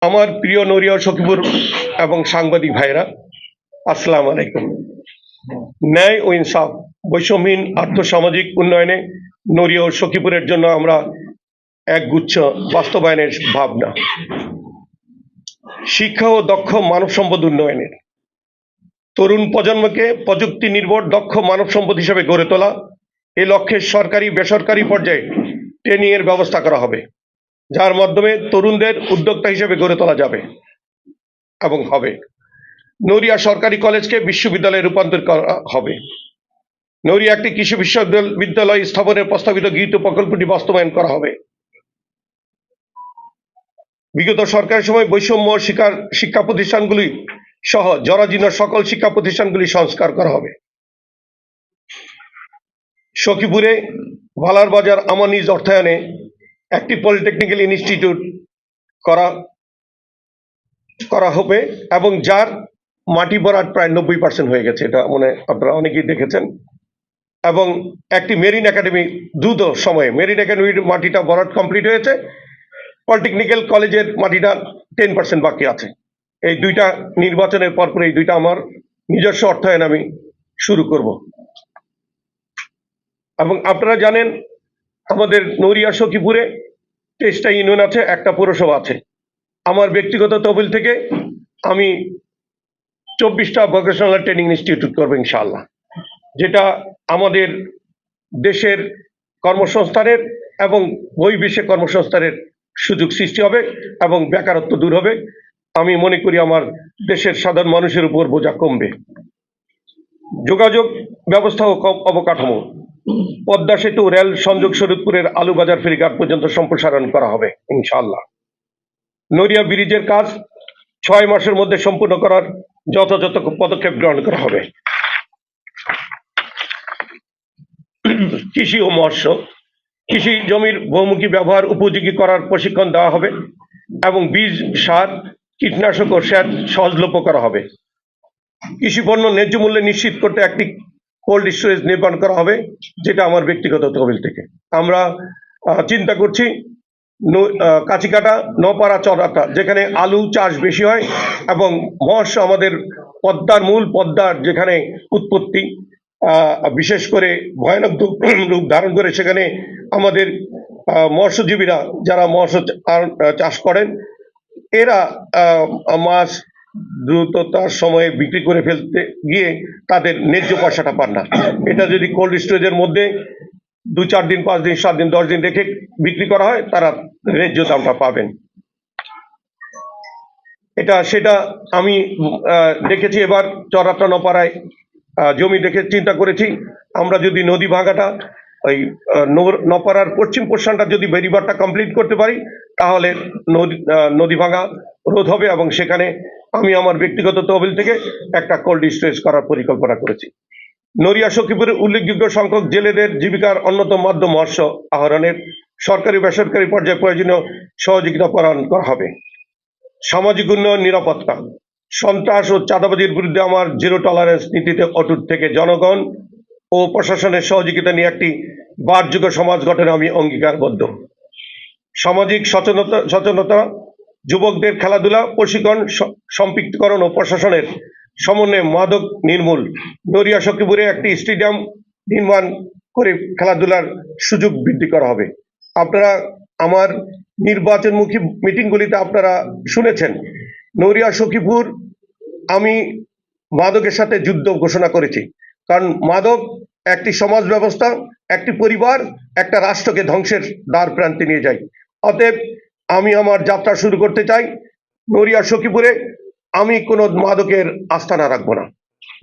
আমার প্রিয় নড়িয়া সখীপুর এবং সাংবাদিক ভাইরা, আসসালামু আলাইকুম। ন্যায় ও ইনসাফ, বৈষম্যহীন আর্থসামাজিক উন্নয়নে নড়িয়া ও সখীপুরের জন্য আমরা একগুচ্ছ বাস্তবায়নের ভাবনা, শিক্ষা ও দক্ষ মানব সম্পদ উন্নয়নের, তরুণ প্রজন্মকে প্রযুক্তি নির্ভর দক্ষ মানব সম্পদ হিসেবে গড়ে তোলা, এ লক্ষ্যে সরকারি বেসরকারি পর্যায়ে ট্রেনিং এর ব্যবস্থা করা হবে, যার মাধ্যমে তরুণদের উদ্যোক্তা হিসেবে গড়ে তোলা যাবে এবং হবে। নড়িয়া সরকারি কলেজকে বিশ্ববিদ্যালয়ে রূপান্তর করা হবে। নড়িয়া একটি কৃষি বিশ্ববিদ্যালয় স্থাপনের প্রস্তাবিত গৃহীত প্রকল্পটি বাস্তবায়ন করা হবে। বিগত সরকারের সময় বৈষম্য শিক্ষা প্রতিষ্ঠানগুলি সহ জরাজীর্ণ সকল শিক্ষা প্রতিষ্ঠানগুলি সংস্কার করা হবে। সখীপুরে ভালার বাজার আমার নিজ অর্থায়নে একটি পলিটেকনিক্যাল ইনস্টিটিউট করা হবে এবং যার মাটি ভরাট প্রায় 90% হয়ে গেছে, এটা মনে আপনারা অনেকেই দেখেছেন। এবং একটি মেরিন একাডেমি দ্রুত সময়ে মেরিন একাডেমির মাটিটা ভরাট কমপ্লিট হয়েছে, পলিটেকনিক্যাল কলেজের মাটিটা 10% বাকি আছে। এই দুইটা নির্বাচনের পরপর এই দুইটা আমার নিজস্ব অর্থায়ন আমি শুরু করব। এবং আপনারা জানেন আমাদের নড়িয়া সখীপুরে 23টা ইউনিয়ন আছে, একটা পৌরসভা আছে। আমার ব্যক্তিগত তহবিল থেকে আমি 24টা ভোকেশনাল ট্রেনিং ইনস্টিটিউট করবো ইনশাআল্লাহ, যেটা আমাদের দেশের কর্মসংস্থানের এবং বহির্বিশ্বে কর্মসংস্থানের সুযোগ সৃষ্টি হবে এবং বেকারত্ব দূর হবে। আমি মনে করি আমার দেশের সাধারণ মানুষের উপর বোঝা কমবে। যোগাযোগ ব্যবস্থা ও অবকাঠামো, পদ্মা সেতু রেল সংযোগ শরীয়তপুরের আলুবাজার ফেরিঘাট পর্যন্ত সম্প্রসারণ করা হবে ইনশাআল্লাহ। নড়িয়া ব্রিজের কাজ 6 মাসের মধ্যে সম্পূর্ণ করার যথাযথ পদক্ষেপ গ্রহণ করা হবে। কৃষি ও মৎস্য, কৃষি জমির বহুমুখী ব্যবহার উপযোগী করার প্রশিক্ষণ দেওয়া হবে এবং বীজ, সার, কীটনাশক ও সেচ সহজলভ্য করা হবে। কৃষি পণ্য ন্যায্য মূল্যে নিশ্চিত করতে একটি কোল্ড স্টোরেজ নির্মাণ করা হবে, যেটা আমার ব্যক্তিগত তহবিল থেকে। আমরা চিন্তা করছি কাছিকাটা, নপাড়া, চড়াটা, যেখানে আলু চাষ বেশি হয় এবং মৎস্য আমাদের মূল পদ্মার যেখানে উৎপত্তি, বিশেষ করে ভয়ানক রূপ ধারণ করে, সেখানে আমাদের মৎস্যজীবীরা যারা মৎস্য চাষ করেন, এরা মাছ দ্রুততার সময়ে বিক্রি করে ফেলতে গিয়ে তাদের ন্যায্য পয়সাটা পান না। এটা যদি কোল্ড স্টোরেজের মধ্যে 2-4 দিন, 5 দিন, 7 দিন, 10 দিন রেখে বিক্রি করা হয়, তারা ন্যায্য দামটা পাবেন। সেটা আমি দেখেছি। এবার চড়াটা নপাড়ায় জমি দেখে চিন্তা করেছি, আমরা যদি নদী ভাঙাটা ওই নপাড়ার পশ্চিম পোর্শনটা যদি বেরিবারটা কমপ্লিট করতে পারি, তাহলে নদী ভাঙা রোধ হবে এবং সেখানে আমি আমার ব্যক্তিগত তহবিল থেকে একটা কোল্ড স্টোরেজ করার পরিকল্পনা করেছি। নড়িয়া সখীপুরের উল্লেখযোগ্য সংখ্যক জেলেদের জীবিকার অন্যতম মাধ্যম মৎস্য আহরণের সরকারি বেসরকারি পর্যায়ে প্রয়োজনীয় সহযোগিতা প্রদান করা হবে। সামাজিক উন্নয়ন, নিরাপত্তা, সন্ত্রাস ও চাঁদাবাজির বিরুদ্ধে আমার জিরো টলারেন্স নীতিতে অটুট থেকে জনগণ ও প্রশাসনের সহযোগিতা নিয়ে একটি বারযোগ্য সমাজ গঠনে আমি অঙ্গীকারবদ্ধ। সামাজিক সচেতনতা, যুবকদের খেলাধুলা, প্রশিক্ষণ, সম্পৃক্তকরণ ও প্রশাসনের সমন্বয়ে মাদক নির্মূল। নড়িয়া সখীপুরে একটি স্টেডিয়াম নির্মাণ করে খেলাধুলার সুযোগ বৃদ্ধি করা হবে। আপনারা আমার নির্বাচনমুখী মিটিংগুলিতে আপনারা শুনেছেন, নড়িয়া সখীপুর আমি মাদকের সাথে যুদ্ধ ঘোষণা করেছি, কারণ মাদক একটি সমাজ ব্যবস্থা, একটি পরিবার, একটা রাষ্ট্রকে ধ্বংসের দ্বার প্রান্তে নিয়ে যায়। অতএব আমি আমার যাত্রা শুরু করতে চাই নড়িয়া সখীপুরে। আমি কোনো মাদকের আস্থানা রাখবো না।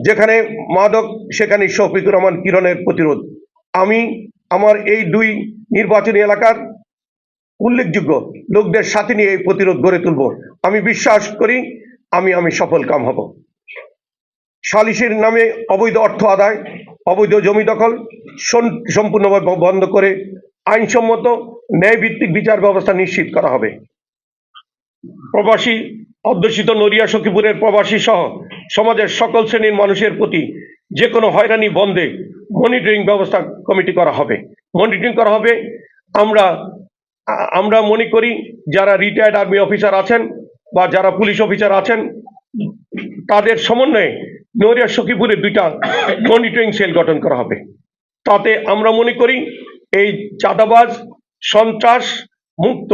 যেখানে মাদক, সেখানে শফিকুর রহমান কিরণের প্রতিরোধ। আমি আমার এই 2 নির্বাচনী এলাকার উল্লেখযোগ্য লোকদের সাথে নিয়ে এই প্রতিরোধ গড়ে তুলব। আমি বিশ্বাস করি আমি সফল কাম হব। সালিসের নামে অবৈধ অর্থ আদায়, অবৈধ জমি দখল সম্পূর্ণভাবে বন্ধ করে আইনসম্মত ন্যায়ভিত্তিক বিচার ব্যবস্থা নিশ্চিত করা হবে। প্রবাসী অধ্যুষিত নড়িয়া সখীপুরের প্রবাসী সহ সমাজের সকল শ্রেণীর মানুষের প্রতি যে কোনো হয়রানি বন্ধে মনিটরিং ব্যবস্থা কমিটি করা হবে। মনিটরিং করা হবে। আমরা মনে করি যারা রিটায়ার্ড আর্মি অফিসার আছেন বা যারা পুলিশ অফিসার আছেন তাদের সমন্বয়ে নড়িয়া সখীপুরে 2টা মনিটরিং সেল গঠন করা হবে। তাতে আমরা মনে করি এই চাঁদাবাজ সন্ত্রাস মুক্ত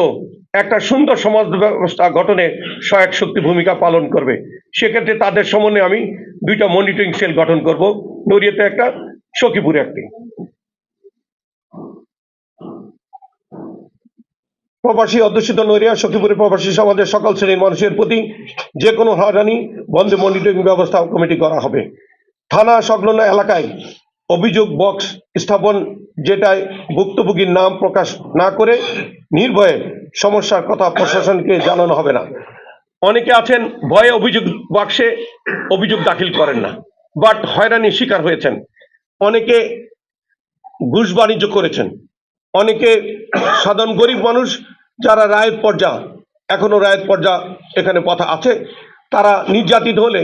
একটা সুন্দর সমাজ ব্যবস্থা গঠনে সহায়ক শক্তি ভূমিকা পালন করবে। সেক্ষেত্রে তাদের সমন্বয়ে আমি 2টা মনিটরিং সেল গঠন করব, নড়িয়াতে একটা, সখীপুরে একটি। প্রবাসী অধ্যুষিত নড়িয়া সখীপুরে প্রবাসী সমাজের সকল শ্রেণীর মানুষের প্রতি যে কোনো হয়রানি বন্ধে মনিটরিং ব্যবস্থা কমিটি করা হবে। থানা সংলগ্ন এলাকায় অভিযোগ বক্স স্থাপন, যেটায় ভুক্তভোগীর নাম প্রকাশ না করে নির্ভয়ে সমস্যার কথা প্রশাসনকে জানানো হবে না। অনেকে আছেন ভয়ে অভিযোগ বাক্সে অভিযোগ দাখিল করেন না, বাট হয়রানির শিকার হয়েছেন। অনেকে ঘুষ বাণিজ্য করেছেন, অনেকে সাধারণ গরিব মানুষ যারা রায়ের পর্যা, এখনো রায়ের পর্যা এখানে কথা আছে, তারা নির্যাতিত হলে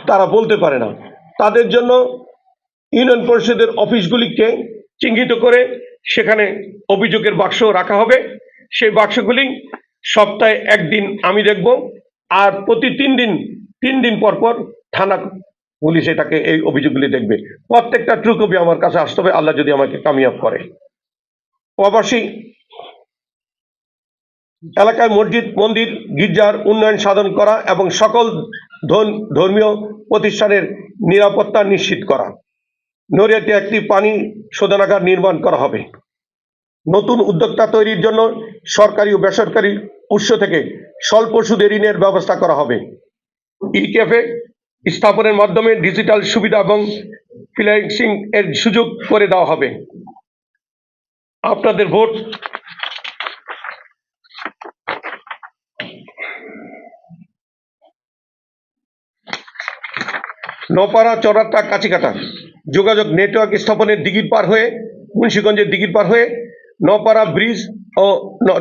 তারা বলতে পারে না। তাদের জন্য ইউনিয়ন পরিষদের অফিসগুলিকে চিহ্নিত করে সেখানে অভিযোগের বাক্স রাখা হবে। সেই বাক্সগুলি সপ্তাহে 1 দিন আমি দেখব, আর প্রতি 3 দিন পর পর থানা পুলিশ এটাকে এই অভিযোগগুলি দেখবে। প্রত্যেকটা ট্রু কপি আমার কাছে আসতে হবে, আল্লাহ যদি আমাকে কামিয়াব করে। প্রবাসী এলাকায় মসজিদ, মন্দির, গির্জার উন্নয়ন সাধন করা এবং সকল ধর্মীয় প্রতিষ্ঠানের নিরাপত্তা নিশ্চিত করা। নড়িয়াতে একটি পানি শোধনাগার নির্মাণ করা হবে। নতুন উদ্যোক্তা তৈরির জন্য সরকারি ও বেসরকারি উৎস থেকে স্বল্প সুদে ঋণের ব্যবস্থা করা হবে। ই ক্যাফে স্থাপনের মাধ্যমে ডিজিটাল সুবিধা এবং ফ্রিল্যান্সিং এর সুযোগ করে দেওয়া হবে। আপনাদের ভোট নপাড়া, চরাটা, কাছিকাটা যোগাযোগ নেটওয়ার্ক স্থাপনের দিঘির পার হয়ে, মুন্সিগঞ্জের দিঘির পার হয়ে নপাড়া ব্রিজ ও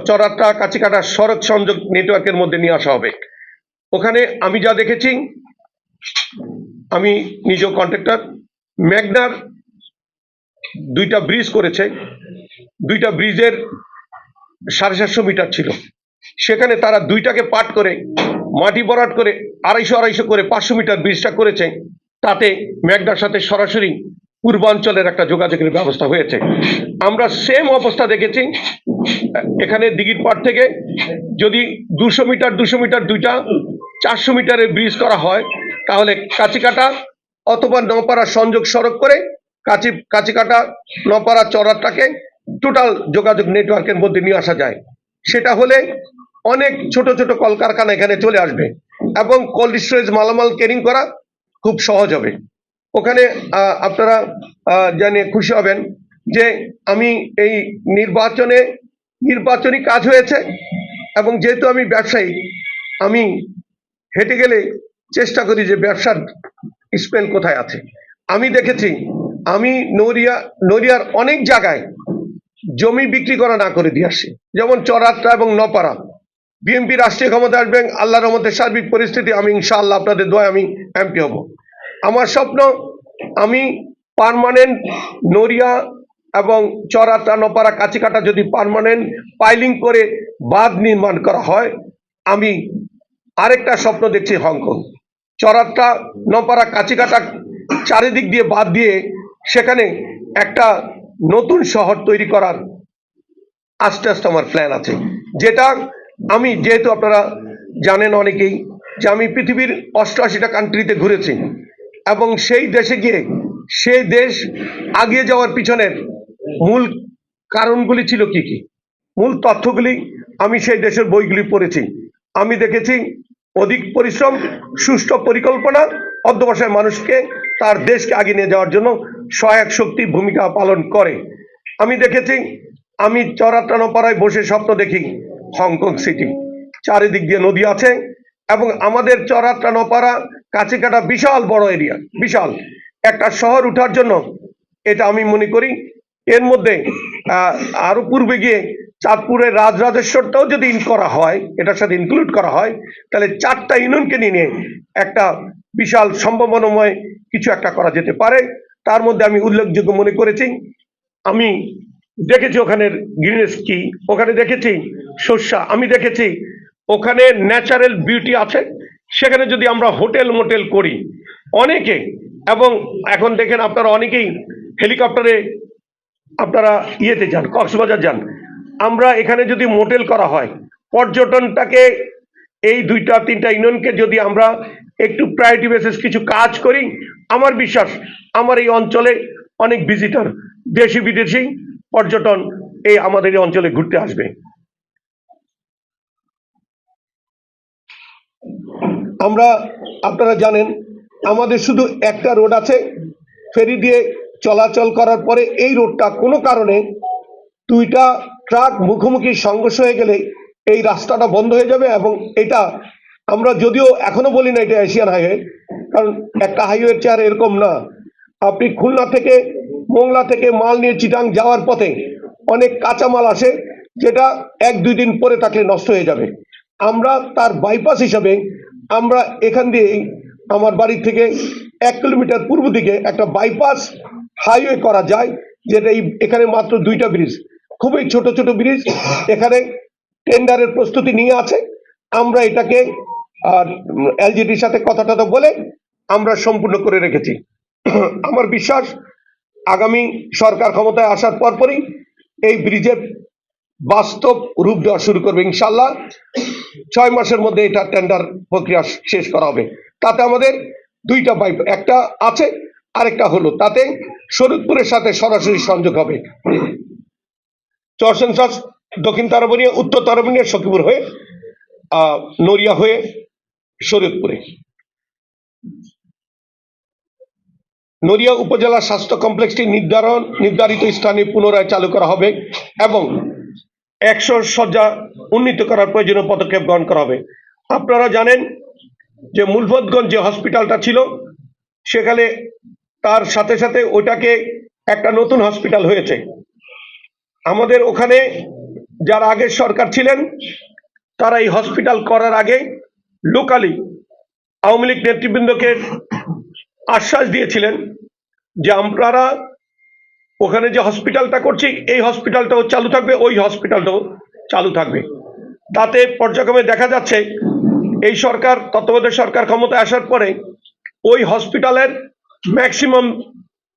চরাটা কাছিকাটা সড়ক সংযোগ নেটওয়ার্কের মধ্যে নিয়ে আসা হবে। ওখানে আমি যা দেখেছি, আমি নিজেও কন্ট্রাক্টর, মেঘনার 2টা ব্রিজ করেছে, 2টা ব্রিজের 750 মিটার ছিল, সেখানে তারা 2টাকে পাট করে মাটি ভরাট করে 250 করে 500 মিটার ব্রিজটা করেছে। তাতে মেঘনার সাথে সরাসরি পূর্বাঞ্চলের একটা যোগাযোগের ব্যবস্থা হয়েছে। আমরা সেম অবস্থা দেখেছি এখানে দিঘির পাড় থেকে যদি 200 মিটার 2টা 400 মিটারের ব্রিজ করা হয়, তাহলে কাছিকাটা অথবা নপাড়া সংযোগ সড়ক করে কাছিকাটা নপাড়া চরাটাকে টোটাল যোগাযোগ নেটওয়ার্কের মধ্যে নিয়ে আসা যায়। সেটা হলে অনেক ছোট ছোট কলকারখানা এখানে চলে আসবে এবং কোল্ড স্টোরেজ মালামাল ক্যারিং করা খুব সহজ হবে। ওখানে আপনারা জানিয়ে খুশি হবেন যে আমি এই নির্বাচনী কাজ হয়েছে, এবং যেহেতু আমি ব্যবসায়ী, আমি হেঁটে গেলে চেষ্টা করি যে ব্যবসার স্পেল কোথায় আছে। আমি দেখেছি আমি নড়িয়ার অনেক জায়গায় জমি বিক্রি করা না করে দিয়ে আসি, যেমন চরাটা এবং নপাড়া। বিএনপি রাষ্ট্রীয় ক্ষমতা আসবেন, আল্লাহর রহমতে সার্বিক পরিস্থিতি, আমি ইনশাআল্লাহ আপনাদের দোয়ায় আমি এমপি হব। আমার স্বপ্ন আমি পার্মানেন্ট নড়িয়া এবং চরাটা নপাড়া কাছিকাটা যদি পার্মানেন্ট পাইলিং করে বাঁধ নির্মাণ করা হয়, আমি আরেকটা স্বপ্ন দেখছি হংকং। চরাটা নপাড়া কাছিকাটা চারিদিক দিয়ে বাঁধ দিয়ে সেখানে একটা নতুন শহর তৈরি করার আস্তে আস্তে আমার প্ল্যান আছে। যেটা আমি, যেহেতু আপনারা জানেন অনেকেই যে আমি পৃথিবীর 88টা কান্ট্রিতে ঘুরেছি, এবং সেই দেশে গিয়ে সেই দেশ আগিয়ে যাওয়ার পিছনের মূল কারণগুলি ছিল কি কি, মূল তথ্যগুলি আমি সেই দেশের বইগুলি পড়েছি। আমি দেখেছি অধিক পরিশ্রম, সুষ্ঠু পরিকল্পনা অধ্যবসায় মানুষকে তার দেশকে আগিয়ে নিয়ে যাওয়ার জন্য সহায়ক শক্তি ভূমিকা পালন করে। আমি দেখেছি, আমি চরাটা নপাড়ায় বসে স্বপ্ন দেখি হংকং সিটি, চারিদিক দিয়ে নদী আছে, এবং আমাদের চরাটা নপাড়া কাছিকাটা বিশাল বড় এরিয়া, বিশাল একটা শহর উঠার জন্য এটা আমি মনে করি এর মধ্যে আরো পূর্বে গিয়ে চাঁদপুরের রাজরাজেশ্বরটাও যদি করা হয়, এটার সাথে ইনক্লুড করা হয়, তাহলে 4টা ইউনিয়নকে নিয়ে একটা বিশাল সম্ভাবনাময় কিছু একটা করা যেতে পারে। তার মধ্যে আমি উল্লেখযোগ্য মনে করেছি, আমি দেখেছি ওখানের গ্রিনেস কি, ওখানে দেখেছি শস্যা, আমি দেখেছি ওখানে ন্যাচারাল বিউটি আছে, সেখানে যদি আমরা হোটেল মোটেল করি অনেকে, এবং এখন দেখেন আপনারা অনেকেই হেলিকপ্টারে আপনারা ইয়েতে যান, কক্সবাজার যান, আমরা এখানে যদি মোটেল করা হয়, পর্যটনটাকে এই 2-3টা ইউনিয়নকে যদি আমরা একটু প্রায়োরিটি বেসিস কিছু কাজ করি, আমার বিশ্বাস আমার এই অঞ্চলে অনেক ভিজিটর, দেশি বিদেশি পর্যটন এই আমাদের এই অঞ্চলে ঘুরতে আসবে। আমরা, আপনারা জানেন আমাদের শুধু একটা রোড আছে, ফেরি দিয়ে চলাচল করার পরে এই রোডটা কোনো কারণে 2টা ট্রাক মুখোমুখি সংঘর্ষ হয়ে গেলে এই রাস্তাটা বন্ধ হয়ে যাবে। এবং এটা আমরা যদিও এখনো বলি না এটা এশিয়ান হাইওয়ে, কারণ একটা হাইওয়ের চেহারা এরকম না। আপনি খুলনা থেকে, মোংলা থেকে মাল নিয়ে চিটাং যাওয়ার পথে অনেক কাঁচামাল আসে, যেটা 1-2 দিন পরে থাকলে নষ্ট হয়ে যাবে। আমরা তার বাইপাস হিসাবে আমরা এখান দিয়ে আমার বাড়ি থেকে 1 কিলোমিটার পূর্ব দিকে একটা বাইপাস হাইওয়ে করা যায়, যেটা এখানে মাত্র 2টা ব্রিজ, খুবই ছোট ছোট ব্রিজ, এখানে টেন্ডারের প্রস্তুতি নিয়ে আছে। আমরা এটাকে এলজিডির সাথে কথাটা বলে আমরা সম্পূর্ণ করে রেখেছি। আমার বিশ্বাস আগামী সরকার ক্ষমতায় আসার পরপরই এই ব্রিজের বাস্তব রূপ দেওয়া শুরু করবে ইনশাল্লাহ। 6 মাসের মধ্যে এটা টেন্ডার প্রক্রিয়া শেষ করা হবে। তাতে আমাদের 2টা বাইপ, একটা আছে আরেকটা হলো, তাতে শরীয়তপুরের সাথে সরাসরি সংযোগ হবে। চরসনসাস, দক্ষিণ তারাবনিয়া, উত্তর তারাবনিয়া, সখীপুর হয়ে নড়িয়া হয়ে শরীয়তপুরে। নড়িয়া উপজেলা স্বাস্থ্য কমপ্লেক্সটি নির্ধারিত স্থানে পুনরায় চালু করা হবে এবং 100 শয্যা উন্নীত করার প্রয়োজনীয় পদক্ষেপ গ্রহণ করা হবে। আপনারা জানেন যে মুলফতগঞ্জ যে হসপিটালটা ছিল, সেখানে তার সাথে সাথে ওটাকে একটা নতুন হসপিটাল হয়েছে। আমাদের ওখানে যারা আগের সরকার ছিলেন, তারা এই হসপিটাল করার আগে লোকালি আওয়ামী লীগ নেতৃবৃন্দকে আশ্বাস দিয়েছিলেন যে আপনারা ওখানে যে হসপিটালটা করছি, এই হসপিটালটাও চালু থাকবে, ওই হসপিটালটাও চালু থাকবে। তাতে পর্যায়ক্রমে দেখা যাচ্ছে এই সরকার, তত্ত্বাবধায়ক সরকার ক্ষমতায় আসার পরে ওই হসপিটালের ম্যাক্সিমাম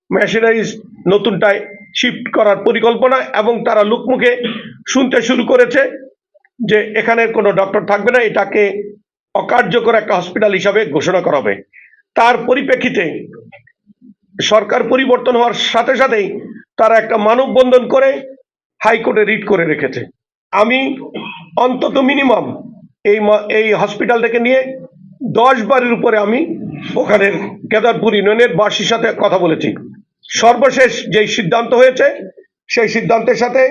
মেশিনারিজ নতুনটায় শিফট করার পরিকল্পনা, এবং তারা লোকমুখে শুনতে শুরু করেছে যে এখানে কোনো ডক্টর থাকবে না, এটাকে অকার্যকর একটা হসপিটাল হিসাবে ঘোষণা করা হবে। তার পরিপ্রেক্ষিতে সরকার পরিবর্তন হওয়ার সাথে সাথেই তারা একটা মানববন্ধন করে হাইকোর্টে রিট করে রেখেছে। আমি অন্তত মিনিমাম এই হসপিটালটাকে নিয়ে 10 বারের উপরে আমি ওখানে কেদারপুর ইউনিয়নের বাসীর সাথে কথা বলেছি। সর্বশেষ যেই সিদ্ধান্ত হয়েছে, সেই সিদ্ধান্তের সাথে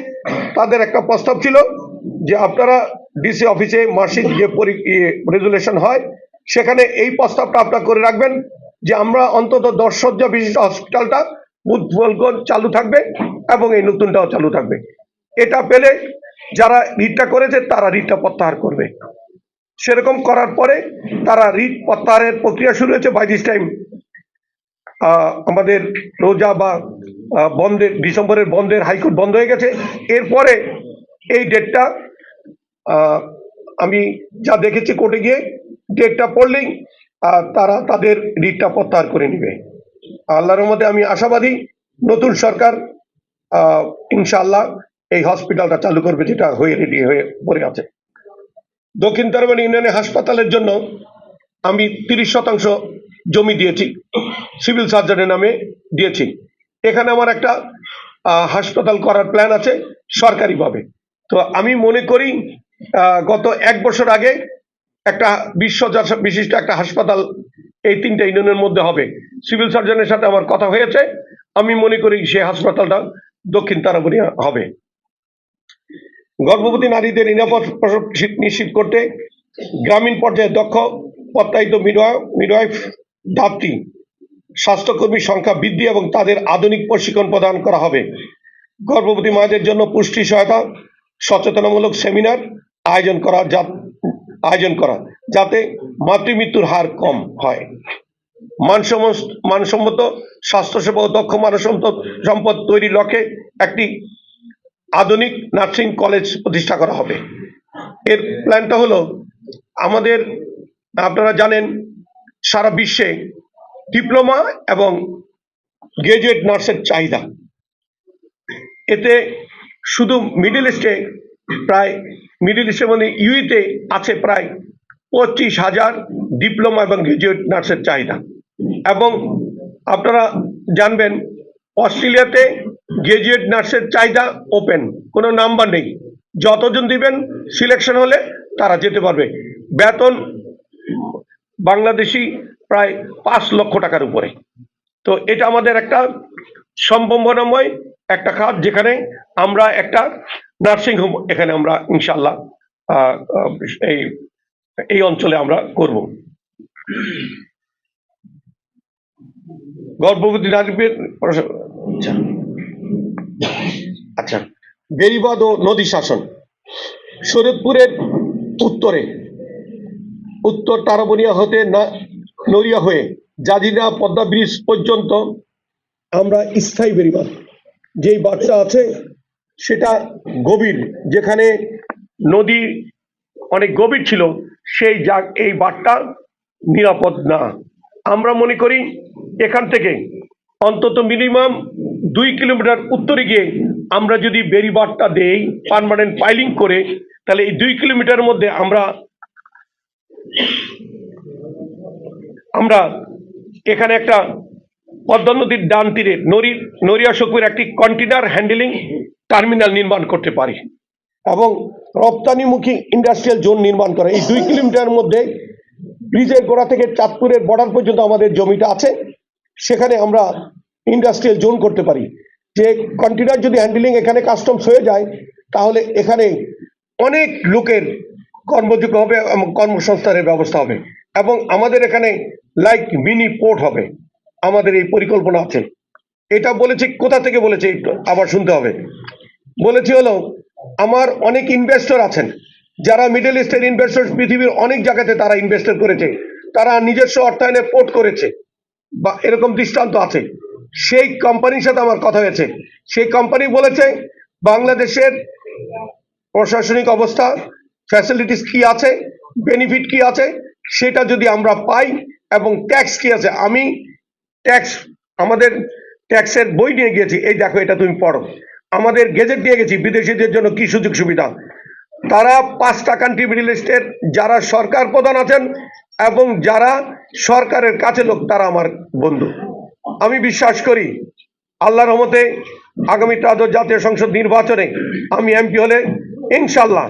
তাদের একটা প্রস্তাব ছিল যে আপনারা ডিসি অফিসে মাসিক যে রেজুলেশন হয়, সেখানে এই প্রস্তাবটা আপনারা করে রাখবেন যে আমরা অন্তত 10 শয্যা বিশিষ্ট হসপিটালটা মুলফতগঞ্জ চালু থাকবে এবং এই নতুনটাও চালু থাকবে। এটা পেলে যারা রিটটা করেছে তারা রিটটা প্রত্যাহার করবে। সেরকম করার পরে তারা রিট প্রত্যাহারের প্রক্রিয়া শুরু হয়েছে। বাই দিস টাইম আমাদের রোজা বা বন্ধের, ডিসেম্বরের বন্ধের হাইকোর্ট বন্ধ হয়ে গেছে। এরপরে এই ডেটটা আমি যা দেখেছি কোর্টে গিয়ে, ডেটটা পড়লেই তারা তাদের রিটটা প্রত্যাহার করে নেবে। আল্লাহর রহমতে আমি আশাবাদী নতুন সরকার ইনশাআল্লাহ এই হসপিটালটা চালু করবে, যেটা হয়ে রেডি হয়ে পড়ে আছে। দক্ষিণ তারাবনী ইউনিয়নে হাসপাতালের জন্য আমি 30% জমি দিয়েছি, সিভিল সার্জনের নামে দিয়েছি। এখানে আমার একটা হাসপাতাল করার প্ল্যান আছে সরকারিভাবে। তো আমি মনে করি গত 1 বছর আগে একটা 20 শয্যা বিশিষ্ট একটা হাসপাতাল এই 3টা ইউনিয়নের মধ্যে হবে। সিভিল সার্জনের সাথে আমার কথা হয়েছে, আমি মনে করি সেই হাসপাতালটা দক্ষিণ তারাবনী হবে। গর্ভবতী নারীদের নিরাপদ প্রসব নিশ্চিত করতে গ্রামীণ পর্যায়ে দক্ষ প্রত্যায়িত মিডওয়াইফ ধাত্রী স্বাস্থ্যকর্মীর সংখ্যা বৃদ্ধি এবং তাদের আধুনিক প্রশিক্ষণ প্রদান করা হবে। গর্ভবতী মায়েদের জন্য পুষ্টি সহায়তা সচেতনামূলক সেমিনার আয়োজন করা যাতে মাতৃমৃত্যুর হার কম হয়। মানসম্মত স্বাস্থ্যসেবা ও দক্ষ মানব সম্পদ তৈরির লক্ষ্যে একটি আধুনিক নার্সিং কলেজ প্রতিষ্ঠা করা হবে। এর প্ল্যানটা হলো আমাদের আপনারা জানেন সারা বিশ্বে ডিপ্লোমা এবং গ্রাজুয়েট নার্সের চাহিদা, এতে শুধু মিডল ইস্টে মানে ইউইতে আছে প্রায় 25,000 ডিপ্লোমা এবং গ্রাজুয়েট নার্সের চাহিদা। এবং আপনারা জানবেন অস্ট্রেলিয়াতে গ্রাজুয়েট নার্সের চাহিদা ওপেন, কোনো নাম্বার নেই, যতজন দিবেন সিলেকশন হলে তারা যেতে পারবে। বেতন বাংলাদেশি প্রায় 5 লক্ষ টাকার উপরে। তো এটা আমাদের একটা সম্ভাবনাময় একটা খাত, যেখানে আমরা একটা নার্সিং হোম এখানে আমরা ইনশাল্লাহ এই অঞ্চলে আমরা করব। গর্ভবতী নারীদের আচ্ছা, বেড়িবাঁধ ও নদী শাসন। শরীয়তপুরের উত্তরে উত্তর তারাবনিয়া হতে নড়িয়া হয়ে জাজিরা পদ্মা ব্রিজ পর্যন্ত আমরা স্থায়ী বেড়িবাঁধ, যেই বাঁধটা আছে সেটা গভীর, যেখানে নদী অনেক গভীর ছিল এই বাঁধটা নিরাপদ না। আমরা মনে করি এখান থেকে অন্তত মিনিমাম 2 কিলোমিটার উত্তরে গিয়ে আমরা যদি বেড়িবাঁধটা দেই পার্মানেন্ট পাইলিং করে, তাহলে এই 2 কিলোমিটারের মধ্যে আমরা এখানে একটা পদ্মা নদীর ডান তীরে নড়িয়া শকুর একটি কন্টেনার হ্যান্ডেলিং টার্মিনাল নির্মাণ করতে পারি এবং রপ্তানিমুখী ইন্ডাস্ট্রিয়াল জোন নির্মাণ করা। এই 2 কিলোমিটারের মধ্যে ব্রিজের গোড়া থেকে চাঁদপুরের বর্ডার পর্যন্ত আমাদের জমিটা আছে, সেখানে আমরা ইন্ডাস্ট্রিয়াল জোন করতে পারি। যে কন্টেনার যদি হ্যান্ডেলিং এখানে কাস্টমস হয়ে যায়, তাহলে এখানে অনেক লোকের কর্মযোগ্য হবে এবং কর্মসংস্থানের ব্যবস্থা হবে এবং আমাদের এখানে লাইক মিনি পোর্ট হবে। আমাদের এই পরিকল্পনা আছে। এটা বলেছি কোথা থেকে বলেছি একটু আবার শুনতে হবে। বলেছি হলো আমার অনেক ইনভেস্টর আছেন, যারা মিডল ইস্টের ইনভেস্টর পৃথিবীর অনেক জায়গাতে তারা ইনভেস্টর করেছে, তারা নিজস্ব অর্থায়নে পোর্ট করেছে বা এরকম দৃষ্টান্ত আছে। সেই কোম্পানির সাথে আমার কথা হয়েছে, সেই কোম্পানি বলেছে বাংলাদেশের প্রশাসনিক অবস্থা ফ্যাসিলিটিস কি আছে, বেনিফিট কি আছে, সেটা যদি আমরা পাই এবং ট্যাক্স কি আছে। আমি আমাদের ট্যাক্সের বই নিয়ে গিয়েছি, এই দেখো এটা তুমি পড়ো। আমাদের গেজেট নিয়ে গেছি বিদেশিদের জন্য কি সুযোগ সুবিধা। তারা 5টা কান্ট্রি মিডল ইস্টের যারা সরকার প্রধান আছেন এবং যারা সরকারের কাছে লোক, তারা আমার বন্ধু। আমি বিশ্বাস করি আল্লাহর রহমতে আগামী ত্রয়োদশ জাতীয় সংসদ নির্বাচনে আমি এমপি হলে ইনশাল্লাহ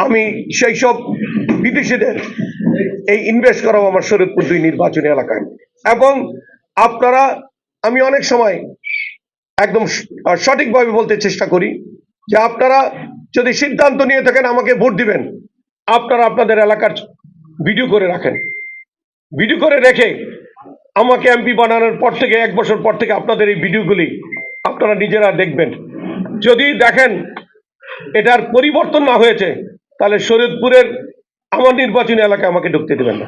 আমি সেই সব বিদেশিদের এই ইনভেস্ট করাবো আমার শরীয়তপুর 2 নির্বাচনী এলাকায়। এবং আপনারা, আমি অনেক সময় একদম সঠিকভাবে বলতে চেষ্টা করি যে আপনারা যদি সিদ্ধান্ত নিয়ে থাকেন আমাকে ভোট দিবেন, আপনারা আপনাদের এলাকার ভিডিও করে রাখেন। ভিডিও করে রেখে আমাকে এমপি বানানোর পর থেকে 1 বছর পর থেকে আপনাদের এই ভিডিওগুলি আপনারা নিজেরা দেখবেন। যদি দেখেন এটার পরিবর্তন না হয়েছে, তাহলে শরীয়তপুরের আমার নির্বাচনী এলাকায় আমাকে ঢুকতে দেবেন না।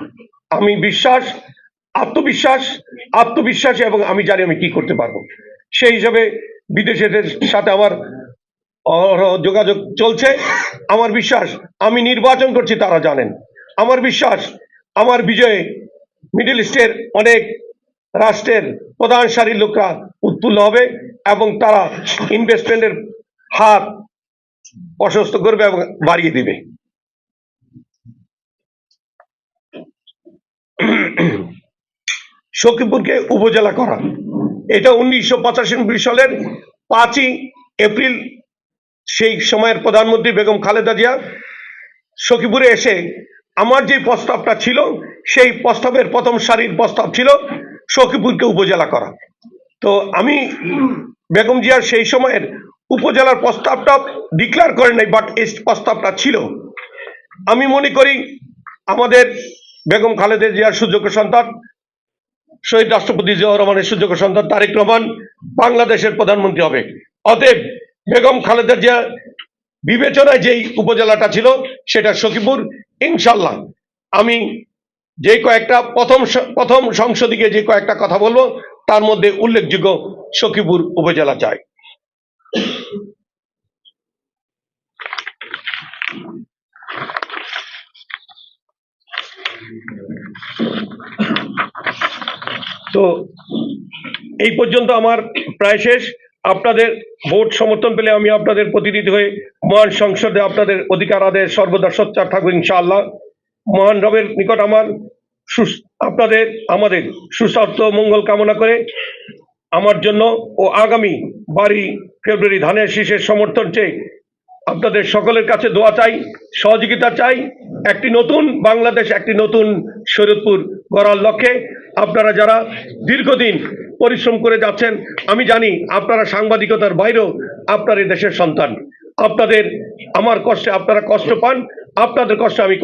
আমি আত্মবিশ্বাসী এবং আমি জানি আমি কি করতে পারবো। সেই হিসাবে বিদেশিদের সাথে আমার যোগাযোগ চলছে। আমার বিশ্বাস আমি নির্বাচন করছি, তারা জানেন। আমার বিশ্বাস আমার বিজয়ে মিডল ইস্টের অনেক রাষ্ট্রের প্রধান সারির লোকরা উৎফুল্ল হবে এবং তারা ইনভেস্টমেন্টের হাত প্রশস্ত করবে এবং বাড়িয়ে দিবে। সখীপুরকে উপজেলা করা, এটা 1985 সালের 5ই এপ্রিল সেই সময়ের প্রধানমন্ত্রী বেগম খালেদা জিয়া সখীপুরে এসে আমার যে প্রস্তাবটা ছিল, সেই প্রস্তাবের প্রথম সারির প্রস্তাব ছিল সখীপুরকে উপজেলা করা। তো আমি বেগম জিয়ার সেই সময়ের উপজেলার প্রস্তাবটা ডিক্লেয়ার করেন নাই, বাট এই প্রস্তাবটা ছিল। আমি মনে করি আমাদের বেগম খালেদা জিয়ার সুযোগ্য সন্তান শহীদ রাষ্ট্রপতি জিয়াউর রহমানের সুযোগ্য সন্তান তারেক রহমান বাংলাদেশের প্রধানমন্ত্রী হবে। অতএব বেগম খালেদা জিয়া বিবেচনায় যেই উপজেলাটা ছিল সেটা সখীপুর। ইনশাল্লাহ আমি যে কয়েকটা প্রথম সংসদে যে কয়েকটা কথা বলবো, তার মধ্যে উল্লেখযোগ্য সখীপুর উপজেলা চাই। তো এই পর্যন্ত আমার প্রায় শেষ। আপনাদের ভোট সমর্থন পেলে আমি আপনাদের প্রতিনিধি হয়ে মহান সংসদে আপনাদের অধিকার আদায়ে সর্বদা সোচ্চার থাকবো ইনশাআল্লাহ। মহান রবের নিকট আমার আপনাদের আমাদের সুস্বাস্থ্য মঙ্গল কামনা করে আমার জন্য ও আগামী 12 ফেব্রুয়ারি ধানের শীষের সমর্থন চেয়ে আপনাদের সকলের কাছে দোয়া চাই, সহযোগিতা চাই। একটি নতুন বাংলাদেশ, একটি নতুন শরীয়তপুর গড়ার লক্ষ্যে আপনারা যারা দীর্ঘদিন পরিশ্রম করে যাচ্ছেন, আমি জানি আপনারা সাংবাদিকতার বাইরেও আপনার এই দেশের সন্তান। আপনাদের আমার কষ্টে আপনারা কষ্ট পান, আপনাদের কষ্টে আমি